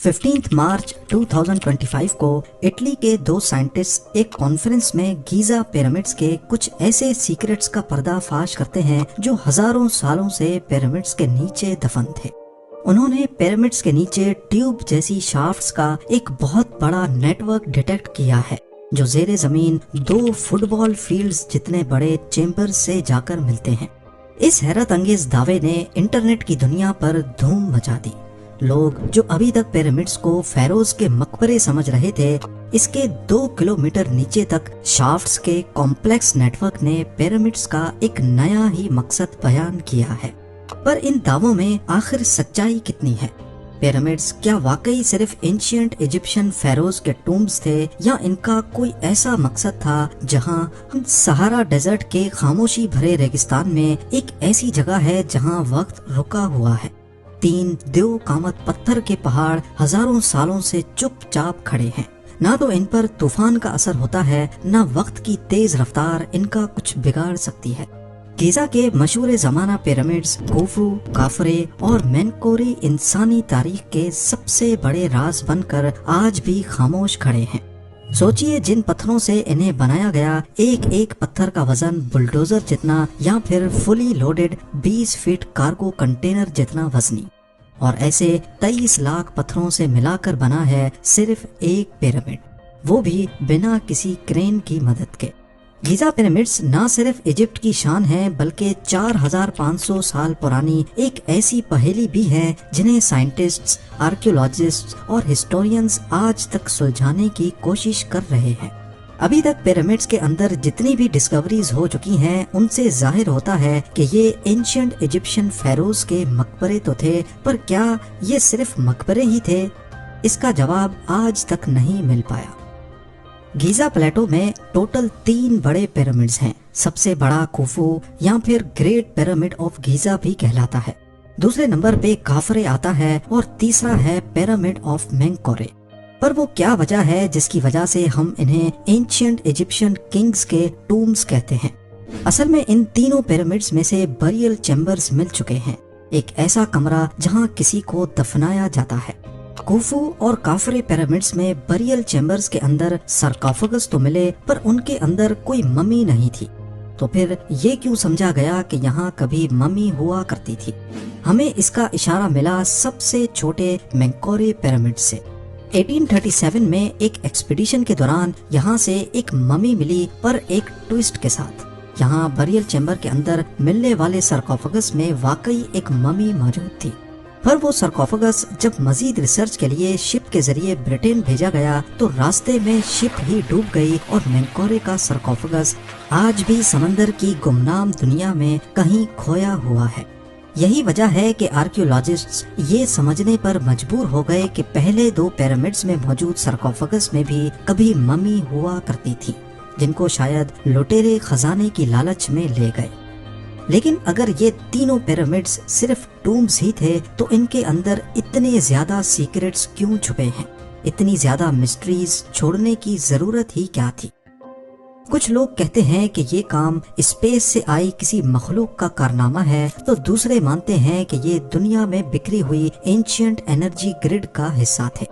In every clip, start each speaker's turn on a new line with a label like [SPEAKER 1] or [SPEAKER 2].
[SPEAKER 1] 15 मार्च 2025 को इटली के दो साइंटिस्ट एक कॉन्फ्रेंस में गीजा पिरामिड्स के कुछ ऐसे सीक्रेट्स का पर्दाफाश करते हैं जो हजारों सालों से पिरामिड्स के नीचे दफन थे। उन्होंने पिरामिड्स के नीचे ट्यूब जैसी शाफ्ट्स का एक बहुत बड़ा नेटवर्क डिटेक्ट किया है जो जेरे जमीन 2 फुटबॉल फील्ड्स जितने बड़े चेम्बर्स से जाकर मिलते हैं। इस हैरत अंगेज दावे ने इंटरनेट की दुनिया पर धूम मचा दी। लोग जो अभी तक पिरामिड्स को फेरोज के मकबरे समझ रहे थे, इसके 2 किलोमीटर नीचे तक शाफ्ट्स के कॉम्प्लेक्स नेटवर्क ने पिरामिड्स का एक नया ही मकसद बयान किया है। पर इन दावों में आखिर सच्चाई कितनी है? पिरामिड्स क्या वाकई सिर्फ एंशिएंट इजिप्शियन फेरोज के टूम्स थे या इनका कोई ऐसा मकसद था जहां सहारा डेजर्ट के खामोशी भरे रेगिस्तान में एक ऐसी जगह है जहां वक्त रुका हुआ है। 3 देव कामत पत्थर के पहाड़ हजारों सालों से चुपचाप खड़े हैं। ना तो इन पर तूफान का असर होता है, ना वक्त की तेज रफ्तार इनका कुछ बिगाड़ सकती है। गीजा के मशहूर जमाना पिरामिड्स खुफू, काफरे और मेनकोरे इंसानी तारीख के सबसे बड़े राज बनकर आज भी खामोश खड़े हैं। सोचिए, जिन पत्थरों से इन्हें बनाया गया, एक एक पत्थर का वजन बुलडोजर जितना या फिर fully loaded 20 feet cargo container जितना वजनी, और ऐसे 23 लाख पत्थरों से मिलाकर बना है सिर्फ एक पिरामिड, वो भी बिना किसी क्रेन की मदद के। गीजा पिरामिड्स ना सिर्फ इजिप्ट की शान है बल्कि 4500 साल पुरानी एक ऐसी पहेली भी है जिन्हें साइंटिस्ट्स, आर्कियोलॉजिस्ट्स और हिस्टोरियंस आज तक सुलझाने की कोशिश कर रहे हैं। अभी तक पिरामिड्स के अंदर जितनी भी डिस्कवरीज हो चुकी हैं, उनसे जाहिर होता है कि ये एंशिएंट इजिप्शियन फेरोज के मकबरे तो थे, पर क्या ये सिर्फ मकबरे ही थे? इसका जवाब आज तक नहीं मिल पाया। गीजा प्लेटो में टोटल 3 बड़े पिरामिड्स हैं। सबसे बड़ा खुफू या फिर ग्रेट पिरामिड ऑफ गीजा भी कहलाता है। दूसरे नंबर पे काफरे आता है और तीसरा है पिरामिड ऑफ मेनकोरे। पर वो क्या वजह है जिसकी वजह से हम इन्हें एंशिएंट इजिप्शियन किंग्स के टूम्स कहते हैं? असल में इन तीनों पिरामिड्स में से बरियल चैम्बर्स मिल चुके हैं, एक ऐसा कमरा जहाँ किसी को दफनाया जाता है। खुफू और काफरे पिरामिड्स में बरियल चैम्बर्स के अंदर सरकाफगस तो मिले, पर उनके अंदर कोई मम्मी नहीं थी। तो फिर ये क्यों समझा गया कि यहाँ कभी मम्मी हुआ करती थी? हमें इसका इशारा मिला सबसे छोटे मेनकोरे पिरामिड से। 1837 में एक एक्सपीडिशन के दौरान यहाँ से एक मम्मी मिली, पर एक ट्विस्ट के साथ। यहाँ बरियल चैम्बर के अंदर मिलने वाले सरकाफगस में वाकई एक मम्मी मौजूद थी, पर वो सरकाफगस जब मजीद रिसर्च के लिए शिप के जरिए ब्रिटेन भेजा गया तो रास्ते में शिप ही डूब गई और मेनकोरे का सरकाफगस आज भी समंदर की गुमनाम दुनिया में कहीं खोया हुआ है। यही वजह है कि आर्कियोलॉजिस्ट्स ये समझने पर मजबूर हो गए कि पहले 2 पिरामिड्स में मौजूद सरकाफगस में भी कभी मम्मी हुआ करती थी, जिनको शायद लुटेरे खजाने की लालच में ले गए। लेकिन अगर ये तीनों पिरामिड्स सिर्फ टूम्स ही थे तो इनके अंदर इतने ज्यादा सीक्रेट्स क्यों छुपे हैं? इतनी ज्यादा मिस्ट्रीज छोड़ने की जरूरत ही क्या थी? कुछ लोग कहते हैं कि ये काम स्पेस से आई किसी मखलूक का कारनामा है, तो दूसरे मानते हैं कि ये दुनिया में बिखरी हुई एंशिएंट एनर्जी ग्रिड का हिस्सा थे।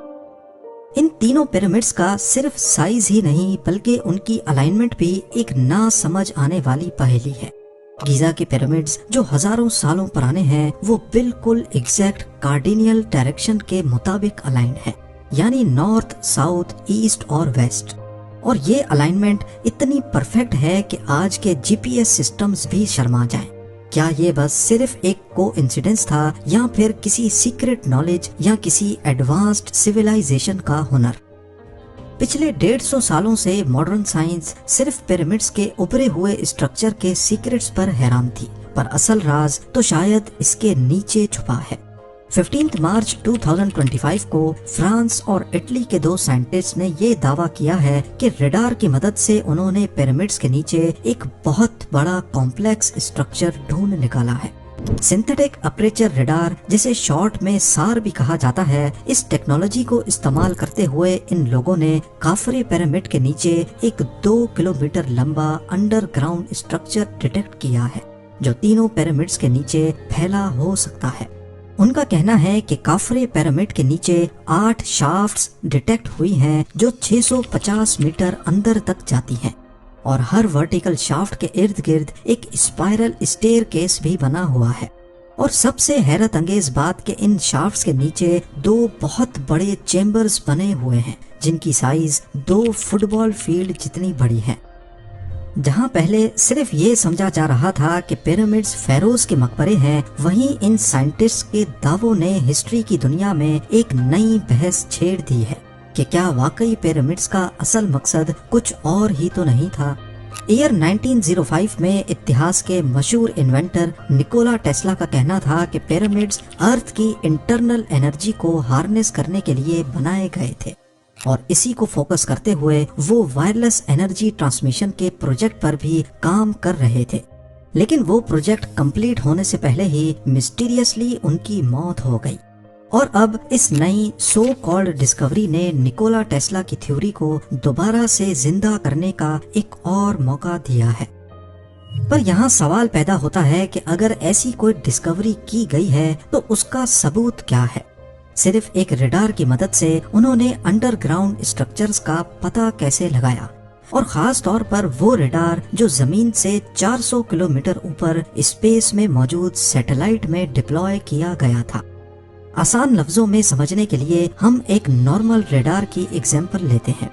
[SPEAKER 1] इन तीनों पिरामिड्स का सिर्फ साइज ही नहीं बल्कि उनकी अलाइनमेंट भी एक ना समझ आने वाली पहेली है। गीजा के पिरामिड्स जो हजारों सालों पुराने हैं, वो बिल्कुल एग्जैक्ट कार्डिनियल डायरेक्शन के मुताबिक अलाइन है, यानी नॉर्थ, साउथ, ईस्ट और वेस्ट। और ये अलाइनमेंट इतनी परफेक्ट है कि आज के जीपीएस सिस्टम्स भी शर्मा जाएं। क्या ये बस सिर्फ एक कोइंसिडेंस था या फिर किसी सीक्रेट नॉलेज या किसी एडवांस्ड सिविलाइजेशन का हुनर? पिछले 150 सालों से मॉडर्न साइंस सिर्फ पिरामिड्स के उभरे हुए स्ट्रक्चर के सीक्रेट्स पर हैरान थी, पर असल राज तो शायद इसके नीचे छुपा है। 15 मार्च 2025 को फ्रांस और इटली के 2 साइंटिस्ट ने ये दावा किया है कि रडार की मदद से उन्होंने पिरामिड्स के नीचे एक बहुत बड़ा कॉम्प्लेक्स स्ट्रक्चर ढूंढ निकाला है। सिंथेटिक अपर्चर रडार, जिसे शॉर्ट में सार भी कहा जाता है, इस टेक्नोलॉजी को इस्तेमाल करते हुए इन लोगों ने काफरे पिरामिड के नीचे एक 2 किलोमीटर लंबा अंडरग्राउंड स्ट्रक्चर डिटेक्ट किया है, जो तीनों पिरामिड्स के नीचे फैला हो सकता है। ان کا کہنا ہے کہ کافرے پیرامڈ کے نیچے 8 شافٹس ڈیٹیکٹ ہوئی ہیں جو 650 میٹر اندر تک جاتی ہیں، اور ہر ورٹیکل شافٹ کے ارد گرد ایک اسپائرل اسٹیئر کیس بھی بنا ہوا ہے۔ اور سب سے حیرت انگیز بات کہ ان شافٹس کے نیچے 2 بہت بڑے چیمبرز بنے ہوئے ہیں جن کی سائز 2 فٹ بال فیلڈ جتنی بڑی ہے۔ جہاں پہلے صرف یہ سمجھا جا رہا تھا کہ پیرامڈز فیروز کے مقبرے ہیں، وہیں ان سائنٹسٹ کے دعووں نے ہسٹری کی دنیا میں ایک نئی بحث چھیڑ دی ہے کہ کیا واقعی پیرامڈز کا اصل مقصد کچھ اور ہی تو نہیں تھا۔ ایئر 1905 میں اتہاس کے مشہور انوینٹر نکولا ٹیسلا کا کہنا تھا کہ پیرامڈز ارتھ کی انٹرنل انرجی کو ہارنس کرنے کے لیے بنائے گئے تھے، اور اسی کو فوکس کرتے ہوئے وہ وائرلیس انرجی ٹرانسمیشن کے پروجیکٹ پر بھی کام کر رہے تھے، لیکن وہ پروجیکٹ کمپلیٹ ہونے سے پہلے ہی مسٹیریسلی ان کی موت ہو گئی۔ اور اب اس نئی سو کالڈ ڈسکوری نے نکولا ٹیسلا کی تھیوری کو دوبارہ سے زندہ کرنے کا ایک اور موقع دیا ہے۔ پر یہاں سوال پیدا ہوتا ہے کہ اگر ایسی کوئی ڈسکوری کی گئی ہے تو اس کا ثبوت کیا ہے؟ صرف ایک ریڈار کی مدد سے انہوں نے انڈر گراؤنڈ اسٹرکچرز کا پتہ کیسے لگایا، اور خاص طور پر وہ ریڈار جو زمین سے 400 کلومیٹر اوپر اسپیس میں موجود سیٹلائٹ میں ڈپلوائے کیا گیا تھا۔ آسان لفظوں میں سمجھنے کے لیے ہم ایک نارمل ریڈار کی ایگزامپل لیتے ہیں۔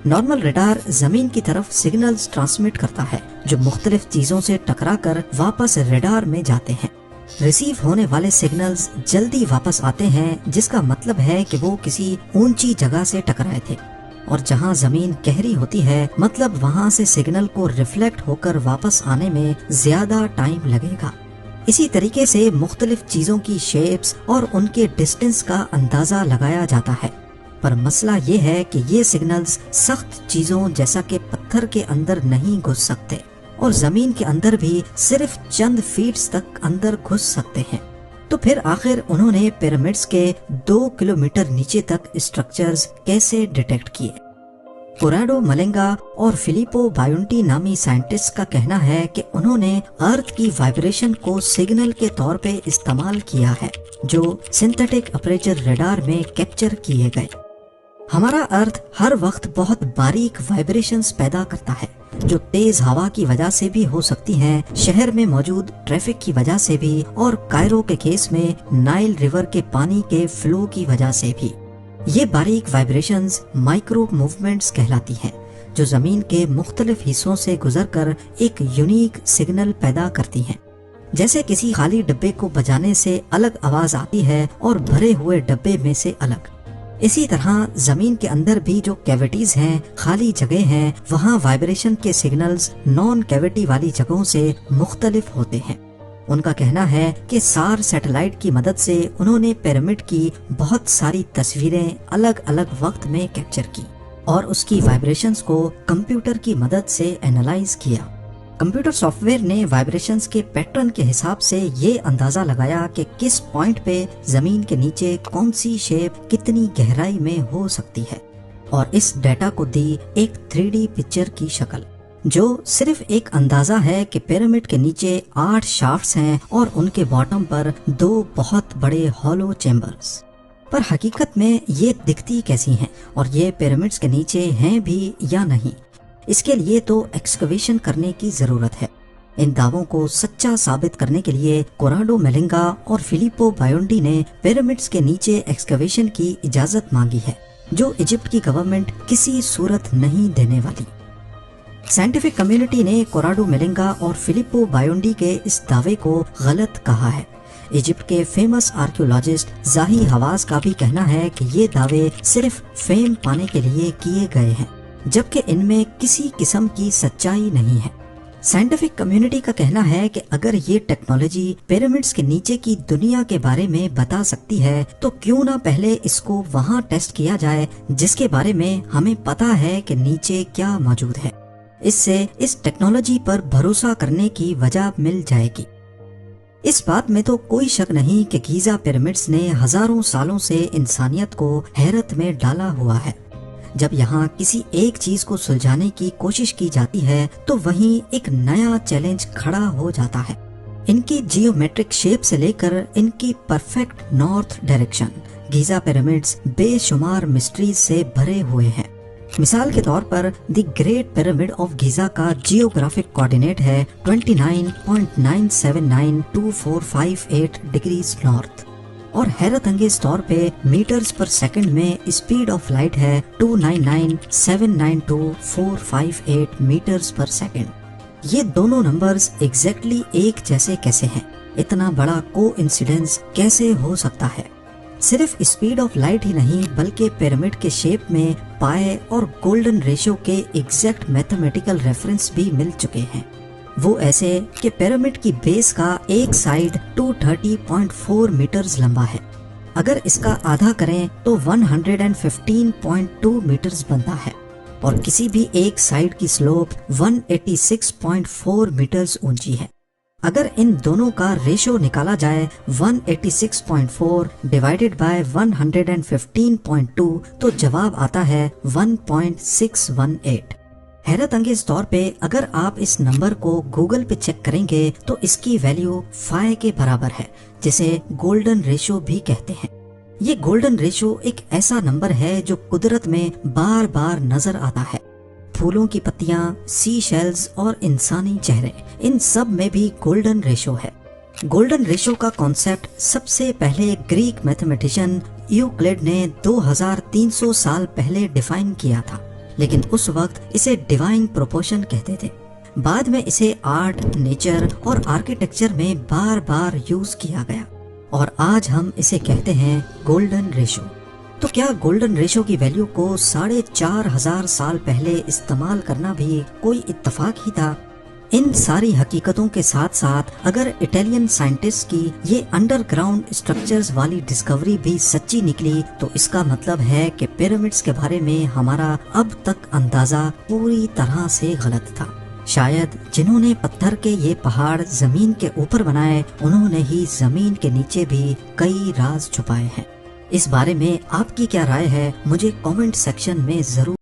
[SPEAKER 1] نارمل ریڈار زمین کی طرف سگنلز ٹرانسمٹ کرتا ہے جو مختلف چیزوں سے ٹکرا کر واپس ریڈار میں جاتے ہیں۔ ریسیو ہونے والے سگنلز جلدی واپس آتے ہیں، جس کا مطلب ہے کہ وہ کسی اونچی جگہ سے ٹکرائے تھے، اور جہاں زمین گہری ہوتی ہے مطلب وہاں سے سگنل کو ریفلیکٹ ہو کر واپس آنے میں زیادہ ٹائم لگے گا۔ اسی طریقے سے مختلف چیزوں کی شیپس اور ان کے ڈسٹنس کا اندازہ لگایا جاتا ہے، پر مسئلہ یہ ہے کہ یہ سگنلز سخت چیزوں جیسا کہ پتھر کے اندر نہیں گھس سکتے، اور زمین کے اندر بھی صرف چند فیٹس تک اندر گھس سکتے ہیں۔ تو پھر آخر انہوں نے پیرامڈز کے 2 کلومیٹر نیچے تک اسٹرکچرز کیسے ڈیٹیکٹ کیے؟ کورانڈو ملنگا اور فلیپو بایونٹی نامی سائنٹسٹ کا کہنا ہے کہ انہوں نے ارتھ کی وائبریشن کو سگنل کے طور پہ استعمال کیا ہے جو سنتھیٹک اپریچر ریڈار میں کیپچر کیے گئے۔ ہمارا ارتھ ہر وقت بہت باریک وائبریشنز پیدا کرتا ہے جو تیز ہوا کی وجہ سے بھی ہو سکتی ہیں، شہر میں موجود ٹریفک کی وجہ سے بھی، اور کائرو کے کیس میں نائل ریور کے پانی کے فلو کی وجہ سے بھی۔ یہ باریک وائبریشنز مائکرو موومنٹس کہلاتی ہیں جو زمین کے مختلف حصوں سے گزر کر ایک یونیک سگنل پیدا کرتی ہیں، جیسے کسی خالی ڈبے کو بجانے سے الگ آواز آتی ہے اور بھرے ہوئے ڈبے میں سے الگ۔ اسی طرح زمین کے اندر بھی جو کیویٹیز ہیں، خالی جگہ ہیں، وہاں وائبریشن کے سگنلز نان کیویٹی والی جگہوں سے مختلف ہوتے ہیں۔ ان کا کہنا ہے کہ سار سیٹلائٹ کی مدد سے انہوں نے پیرامڈ کی بہت ساری تصویریں الگ الگ وقت میں کیپچر کی اور اس کی وائبریشنز کو کمپیوٹر کی مدد سے اینالائز کیا۔ کمپیوٹر سافٹ ویئر نے وائبریشنز کے پیٹرن کے حساب سے یہ اندازہ لگایا کہ کس پوائنٹ پہ زمین کے نیچے کون سی شیپ کتنی گہرائی میں ہو سکتی ہے، اور اس ڈیٹا کو دی ایک 3D پکچر کی شکل، جو صرف ایک اندازہ ہے کہ پیرامڈ کے نیچے 8 شافٹس ہیں اور ان کے باٹم پر 2 بہت بڑے ہالو چیمبرز۔ پر حقیقت میں یہ دکھتی کیسی ہیں اور یہ پیرامڈز کے نیچے ہیں بھی یا نہیں، اس کے لیے تو ایکسکیویشن کرنے کی ضرورت ہے۔ ان دعووں کو سچا ثابت کرنے کے لیے کورانڈو ملنگا اور فلیپو بایونٹی نے پیرامڈز کے نیچے ایکسکیویشن کی اجازت مانگی ہے، جو ایجپٹ کی گورنمنٹ کسی صورت نہیں دینے والی۔ سائنٹیفک کمیونٹی نے کورانڈو ملنگا اور فلیپو بایونٹی کے اس دعوے کو غلط کہا ہے۔ ایجپٹ کے فیمس آرکیولوجسٹ زاہی حواس کا بھی کہنا ہے کہ یہ دعوے صرف فیم پانے کے لیے کیے گئے ہیں، جبکہ ان میں کسی قسم کی سچائی نہیں ہے۔ سائنٹیفک کمیونٹی کا کہنا ہے کہ اگر یہ ٹیکنالوجی پیرامڈز کے نیچے کی دنیا کے بارے میں بتا سکتی ہے تو کیوں نہ پہلے اس کو وہاں ٹیسٹ کیا جائے جس کے بارے میں ہمیں پتا ہے کہ نیچے کیا موجود ہے۔ اس سے اس ٹیکنالوجی پر بھروسہ کرنے کی وجہ مل جائے گی۔ اس بات میں تو کوئی شک نہیں کہ گیزا پیرامڈز نے ہزاروں سالوں سے انسانیت کو حیرت میں ڈالا ہوا ہے۔ جب یہاں کسی ایک چیز کو سلجھانے کی کوشش کی جاتی ہے تو وہیں ایک نیا چیلنج کھڑا ہو جاتا ہے۔ ان کی जियोमेट्रिक शेप से लेकर इनकी perfect north direction, Giza pyramids बेशुमार मिस्ट्रीज से भरे हुए हैं। मिसाल के तौर पर the great pyramid of Giza का जियोग्राफिक कोऑर्डिनेट है 29.9792458 डिग्रीज नॉर्थ और हैरत अंगेज तौर पे मीटर्स पर सेकंड में स्पीड ऑफ लाइट है 299,792,458 मीटर्स पर सेकंड। ये दोनों नंबर्स एग्जैक्टली एक जैसे कैसे हैं? इतना बड़ा कोइंसिडेंस कैसे हो सकता है? सिर्फ स्पीड ऑफ लाइट ही नहीं बल्कि पिरामिड के शेप में पाए और गोल्डन रेशियो के एग्जैक्ट मैथमेटिकल रेफरेंस भी मिल चुके हैं। वो ऐसे कि पिरामिड की बेस का एक साइड 230.4 मीटर्स लंबा है। अगर इसका आधा करें तो 115.2 मीटर्स बनता है और किसी भी एक साइड की स्लोप 186.4 मीटर्स ऊंची है। अगर इन दोनों का रेशो निकाला जाए 186.4 डिवाइडेड बाय 115.2 तो जवाब आता है 1.618। हैरत अंगेज तौर पे अगर आप इस नंबर को गूगल पे चेक करेंगे तो इसकी वैल्यू 5 के बराबर है, जिसे गोल्डन रेशो भी कहते हैं। ये गोल्डन रेशो एक ऐसा नंबर है जो कुदरत में बार बार नजर आता है। फूलों की पत्तियां, सी शेल्स और इंसानी चेहरे, इन सब में भी गोल्डन रेशो है। गोल्डन रेशो का कॉन्सेप्ट सबसे पहले ग्रीक मैथमेटिशियन यूक्लिड ने 2300 साल पहले डिफाइन किया था, लेकिन उस वक्त इसे डिवाइन प्रोपोर्शन कहते थे। बाद में इसे आर्ट, नेचर और आर्किटेक्चर में बार बार यूज किया गया और आज हम इसे कहते हैं गोल्डन रेशो। तो क्या गोल्डन रेशो की वैल्यू को 4500 साल पहले इस्तेमाल करना भी कोई इत्तेफाक ही था? इन सारी हकीकतों के साथ साथ अगर इटालियन साइंटिस्ट की ये अंडरग्राउंड स्ट्रक्चर्स वाली डिस्कवरी भी सच्ची निकली तो इसका मतलब है कि पिरामिड्स के बारे में हमारा अब तक अंदाजा पूरी तरह से गलत था। शायद जिन्होंने पत्थर के ये पहाड़ जमीन के ऊपर बनाए उन्होंने ही जमीन के नीचे भी कई राज छुपाए हैं। इस बारे में आपकी क्या राय है मुझे कमेंट सेक्शन में जरूर